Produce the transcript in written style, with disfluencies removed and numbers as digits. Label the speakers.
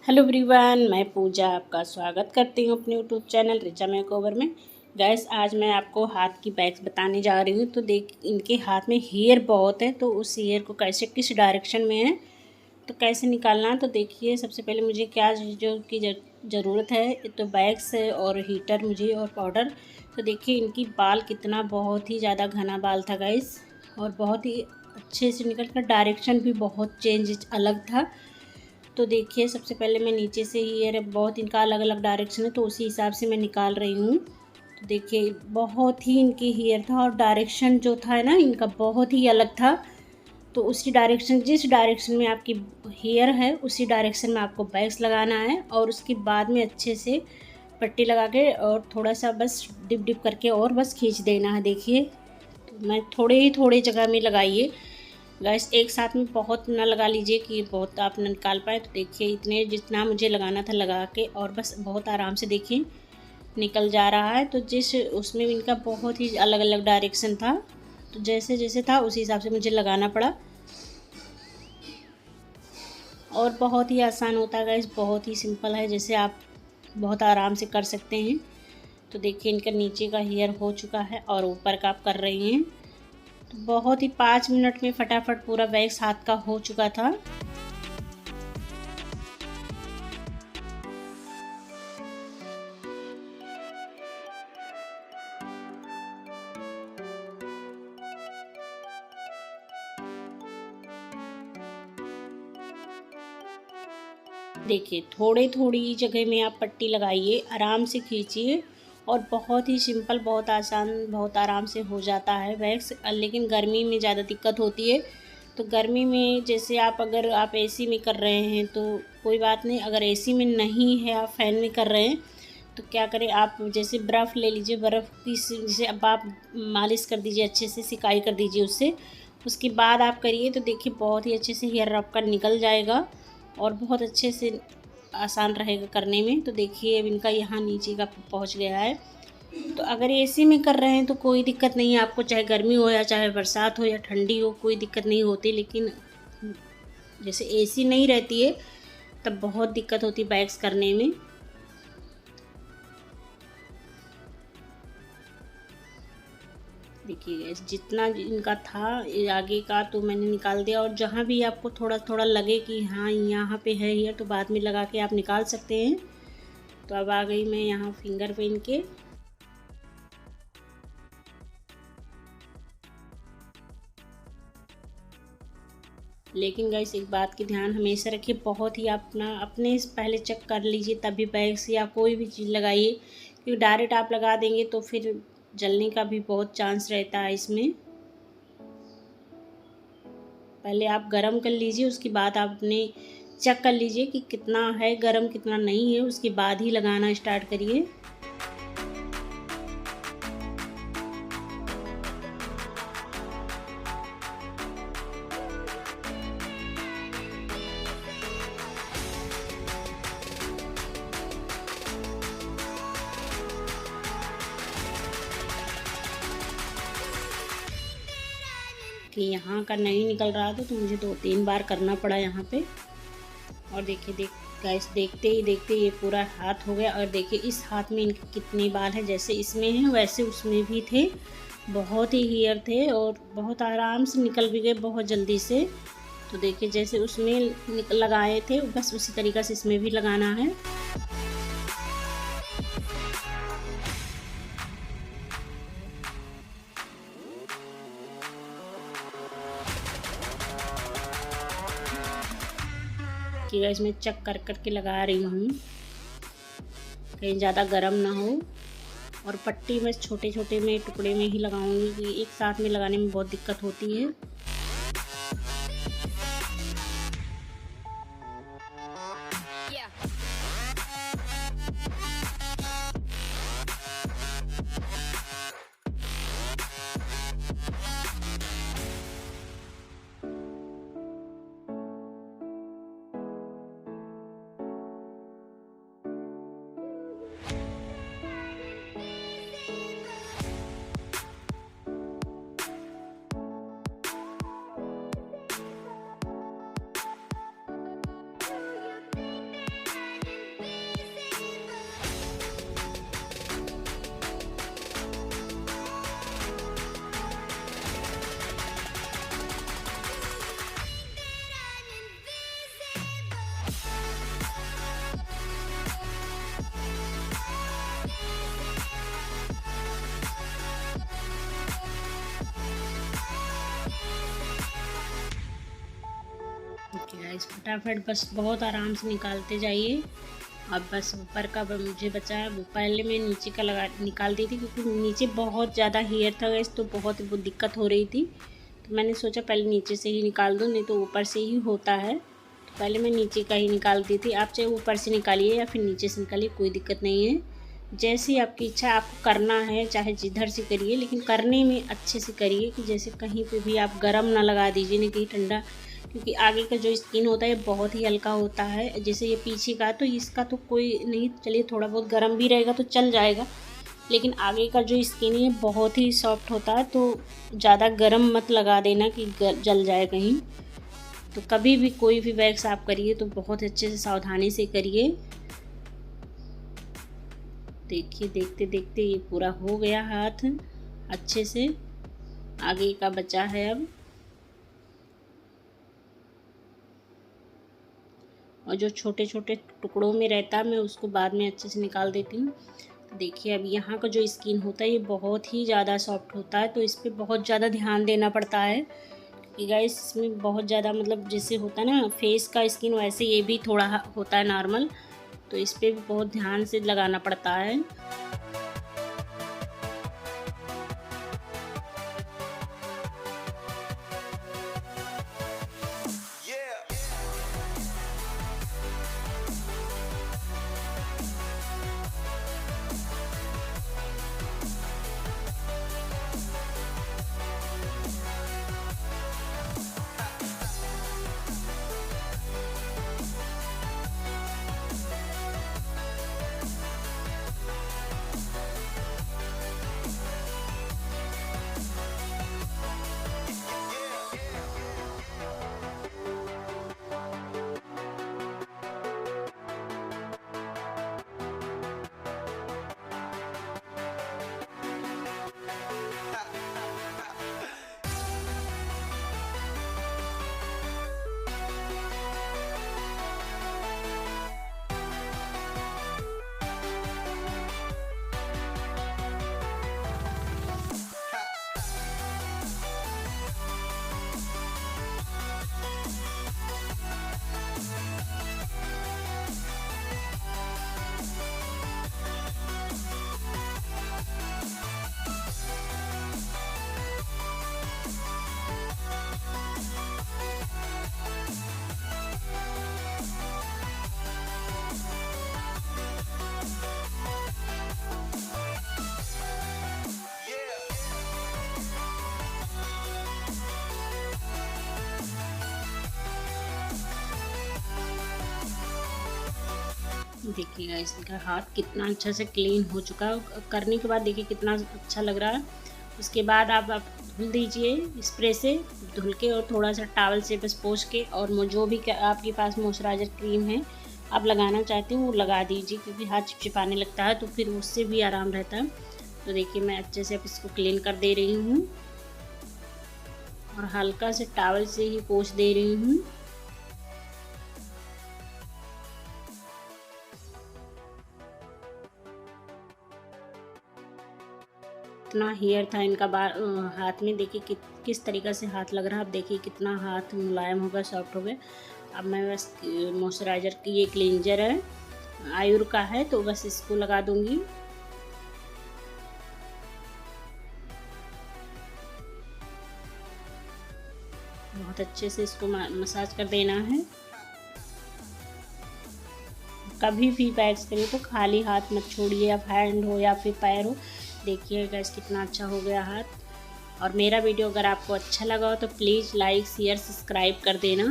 Speaker 1: Hello everyone, मैं पूजा आपका स्वागत करती हूँ अपने यूट्यूब चैनल रिचा मेकओवर में। गैस आज मैं आपको हाथ की बैग्स बताने जा रही हूँ। तो देख, इनके हाथ में हेयर बहुत है, तो उस हेयर को कैसे किस डायरेक्शन में है तो कैसे निकालना है। तो देखिए, सबसे पहले मुझे क्या चीज़ों की ज़रूरत है। तो बैग्स और हीटर मुझे और पाउडर। तो देखिए इनकी बाल कितना बहुत ही ज़्यादा घना बाल था गैस, और बहुत ही अच्छे से निकल कर डायरेक्शन भी बहुत चेंज अलग था। तो देखिए, सबसे पहले मैं नीचे से ही हेयर बहुत इनका अलग अलग डायरेक्शन है, तो उसी हिसाब से मैं निकाल रही हूँ। तो देखिए बहुत ही इनकी हेयर था, और डायरेक्शन जो था ना इनका बहुत ही अलग था। तो उसी डायरेक्शन, जिस डायरेक्शन में आपकी हेयर है उसी डायरेक्शन में आपको बैग्स लगाना है, और उसके बाद में अच्छे से पट्टी लगा के और थोड़ा सा बस डिप डिप करके और बस खींच देना है। देखिए, तो मैं थोड़े जगह में लगाइए गैस, एक साथ में बहुत ना लगा लीजिए कि बहुत आप ना निकाल पाए। तो देखिए इतने जितना मुझे लगाना था लगा के, और बस बहुत आराम से देखिए निकल जा रहा है। तो जिस उसमें इनका बहुत ही अलग अलग डायरेक्शन था, तो जैसे जैसे था उसी हिसाब से मुझे लगाना पड़ा, और बहुत ही आसान होता है गैस, बहुत ही सिंपल है, जैसे आप बहुत आराम से कर सकते हैं। तो देखिए इनका नीचे का हेयर हो चुका है और ऊपर का आप कर रही हैं। तो बहुत ही 5 मिनट में फटाफट पूरा वैक्स हाथ का हो चुका था। देखिए थोड़ी जगह में आप पट्टी लगाइए, आराम से खींचिए, और बहुत ही सिंपल, बहुत आसान, बहुत आराम से हो जाता है वैक्स। लेकिन गर्मी में ज़्यादा दिक्कत होती है। तो गर्मी में जैसे अगर आप एसी में कर रहे हैं तो कोई बात नहीं, अगर एसी में नहीं है आप फैन में कर रहे हैं तो क्या करें, आप जैसे बर्फ़ ले लीजिए, बर्फ़ की जैसे अब आप मालिश कर दीजिए, अच्छे से सिकाई कर दीजिए उससे। उसके बाद आप करिए तो देखिए बहुत ही अच्छे से हेयर आपका निकल जाएगा, और बहुत अच्छे से आसान रहेगा करने में। तो देखिए अब इनका यहाँ नीचे का पहुँच गया है। तो अगर एसी में कर रहे हैं तो कोई दिक्कत नहीं है आपको, चाहे गर्मी हो या चाहे बरसात हो या ठंडी हो, कोई दिक्कत नहीं होती। लेकिन जैसे एसी नहीं रहती है तब बहुत दिक्कत होती है बैग्स करने में। देखिए गैस, जितना इनका था ये आगे का तो मैंने निकाल दिया, और जहाँ भी आपको थोड़ा थोड़ा लगे कि हाँ यहाँ पे है हेयर, तो बाद में लगा के आप निकाल सकते हैं। तो अब आ गई मैं यहाँ फिंगर पे इनके। लेकिन गाइस एक बात की ध्यान हमेशा रखिए, बहुत ही अपने से पहले चेक कर लीजिए तभी बैग्स या कोई भी चीज़ लगाइए, क्योंकि डायरेक्ट आप लगा देंगे तो फिर जलने का भी बहुत चांस रहता है इसमें। पहले आप गरम कर लीजिए, उसके बाद आप अपने चेक कर लीजिए कि कितना है गरम कितना नहीं है, उसके बाद ही लगाना स्टार्ट करिए। कि यहाँ का नहीं निकल रहा था तो मुझे 2-3 बार करना पड़ा यहाँ पे। और देखिए गाइस, देखते ही देखते ये पूरा हाथ हो गया। और देखिए इस हाथ में इनके कितने बाल हैं, जैसे इसमें हैं वैसे उसमें भी थे, बहुत ही हेयर थे, और बहुत आराम से निकल भी गए बहुत जल्दी से। तो देखिए जैसे उसमें लगाए थे बस उसी तरीक़ा से इसमें भी लगाना है। कि गाइस मैं चेक कर कर के लगा रही हूँ, कहीं ज़्यादा गर्म ना हो। और पट्टी मैं छोटे छोटे में टुकड़े में ही लगाऊंगी, कि एक साथ में लगाने में बहुत दिक्कत होती है। फटाफट बस बहुत आराम से निकालते जाइए। अब बस ऊपर का मुझे बचा है, वो पहले मैं नीचे का निकाल दी थी क्योंकि नीचे बहुत ज़्यादा हेयर था गाइस, तो बहुत वो दिक्कत हो रही थी। तो मैंने सोचा पहले नीचे से ही निकाल दूँ, नहीं तो ऊपर से ही होता है। तो पहले मैं नीचे का ही निकाल दी थी। आप चाहे ऊपर से निकालिए या फिर नीचे से निकालिए, कोई दिक्कत नहीं है। जैसी आपकी इच्छा, आपको करना है चाहे जिधर से करिए, लेकिन करने में अच्छे से करिए कि जैसे कहीं पे भी आप गरम ना लगा दीजिए, नहीं कहीं ठंडा, क्योंकि आगे का जो स्किन होता है बहुत ही हल्का होता है। जैसे ये पीछे का तो इसका तो कोई नहीं, चलिए थोड़ा बहुत गर्म भी रहेगा तो चल जाएगा, लेकिन आगे का जो स्किन है बहुत ही सॉफ्ट होता है, तो ज़्यादा गर्म मत लगा देना कि जल जाए कहीं। तो कभी भी कोई भी वैक्स आप करिए तो बहुत अच्छे से सावधानी से करिए। देखिए देखते देखते ये पूरा हो गया हाथ अच्छे से, आगे का बचा है अब। और जो छोटे छोटे टुकड़ों में रहता है मैं उसको बाद में अच्छे से निकाल देती हूँ। तो देखिए अब यहाँ का जो स्किन होता है ये बहुत ही ज़्यादा सॉफ्ट होता है, तो इस पर बहुत ज़्यादा ध्यान देना पड़ता है कि गाइस इसमें बहुत ज़्यादा, मतलब जैसे होता है ना फेस का स्किन, वैसे ये भी थोड़ा होता है नॉर्मल, तो इस पर भी बहुत ध्यान से लगाना पड़ता है। देखिएगा इसका हाथ कितना अच्छा से क्लीन हो चुका है। करने के बाद देखिए कितना अच्छा लग रहा है। उसके बाद आप धुल दीजिए स्प्रे से, धुल के और थोड़ा सा टॉवल से बस पोंछ के, और जो भी आपके पास मॉइस्चराइज़र क्रीम है आप लगाना चाहते हैं वो लगा दीजिए, क्योंकि हाथ चिपचिपाने लगता है तो फिर उससे भी आराम रहता है। तो देखिए मैं अच्छे से अब इसको क्लीन कर दे रही हूँ और हल्का से टॉवल से ही पोंछ दे रही हूँ। कितना हेयर था इनका हाथ में, देखिए किस तरीक़े से हाथ लग रहा है। अब देखिए कितना हाथ मुलायम हो गया, सॉफ्ट हो गया। अब मैं बस मॉइस्चराइज़र की, ये क्लींजर है आयुर का है, तो बस इसको लगा दूंगी। बहुत अच्छे से इसको मसाज कर देना है। कभी भी वैक्स करिए तो खाली हाथ मत छोड़िए, या हैंड हो या फिर पैर हो। देखिए गाइस कितना अच्छा हो गया हाथ। और मेरा वीडियो अगर आपको अच्छा लगा हो तो प्लीज़ लाइक शेयर सब्सक्राइब कर देना।